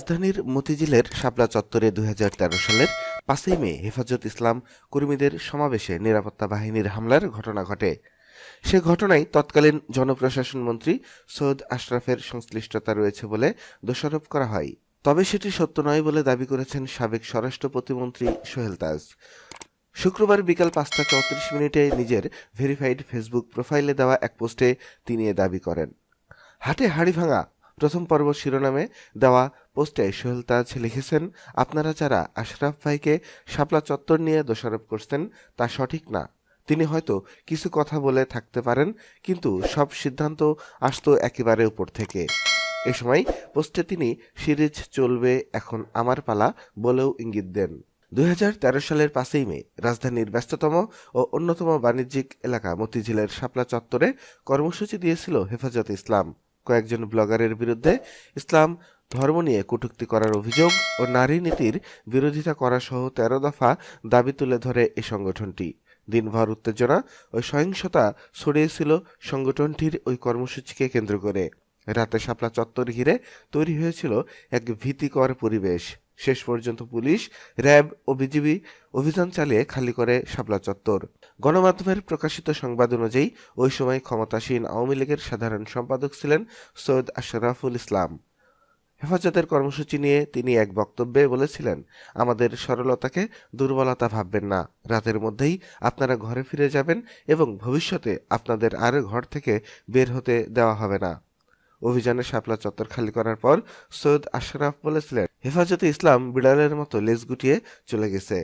রাজধানীর মতিঝিলের শাপলা চত্বরে ২০১৩ সালের ৫ই মে হেফাজত ইসলাম কর্মীদের সমাবেশে নিরাপত্তা বাহিনীর হামলার ঘটনা ঘটে। সে ঘটনায় তৎকালীন জনপ্রশাসন মন্ত্রী সৈয়দ আশরাফের সংশ্লিষ্টতা রয়েছে বলে দোষারোপ করা হয়। তবে সেটি সত্য নয় বলে দাবি করেছেন সাবেক স্বরাষ্ট্র প্রতিমন্ত্রী সোহেল তাজ। শুক্রবার বিকাল ৫টা ৩৪ মিনিটে নিজের ভেরিফাইড ফেসবুক প্রোফাইলে দেওয়া এক পোস্টে তিনি এ দাবি করেন। হাটে হাড়ি ভাঙা প্রথম পর্ব শিরোনামে দেওয়া পোস্টে সোহেল তাজ লিখেছেন, আপনারা যারা আশরাফ ভাইকে শাপলা চত্বর নিয়ে দোষারোপ করছেন তা সঠিক না। তিনি হয়তো কিছু কথা বলে থাকতে পারেন, কিন্তু সব সিদ্ধান্ত আসতো একেবারে উপর থেকে। এ সময় পোস্টে তিনি সিরিজ চলবে, এখন আমার পালা বলেও ইঙ্গিত দেন। ২০১৩ সালের ৫ই মে রাজধানীর ব্যস্ততম ও অন্যতম বাণিজ্যিক এলাকা মতিঝিলের শাপলা চত্বরে কর্মসূচি দিয়েছিল হেফাজতে ইসলাম। কয়েকজন ব্লগারের বিরুদ্ধে ইসলাম ধর্ম নিয়ে কটূক্তি করার অভিযোগ ও নারী নীতির বিরোধিতা করা সহ ১৩ দফা দাবি তুলে ধরে এই সংগঠনটি। দিনভর উত্তেজনা ও সহিংসতা ছড়িয়েছিল সংগঠনটির ওই কর্মসূচিকে কেন্দ্র করে। রাতে শাপলা চত্বর ঘিরে তৈরি হয়েছিল এক ভীতিকর পরিবেশ। শেষ পর্যন্ত পুলিশ, র্যাব ও বিজিবি অভিযান চালিয়ে খালি করে শাপলা চত্বর। গণমাধ্যমের প্রকাশিত সংবাদ অনুযায়ী ওই সময় ক্ষমতাসীন আওয়ামী লীগের সাধারণ সম্পাদক ছিলেন সৈয়দ আশরাফুল ইসলাম। হেফাজতের কর্মসূচি নিয়ে তিনি এক বক্তব্যে বলেছিলেন, আমাদের সরলতাকে দুর্বলতা ভাববেন না। রাতের মধ্যেই আপনারা ঘরে ফিরে যাবেন এবং ভবিষ্যতে আপনাদের আর ঘর থেকে বের হতে দেওয়া হবে না। অভিযানে শাপলা চত্বর খালি করার পর সৈয়দ আশরাফ বলেছিলেন, হেফাজতে ইসলাম বিড়ালের মতো লেজ গুটিয়ে চলে গেছে।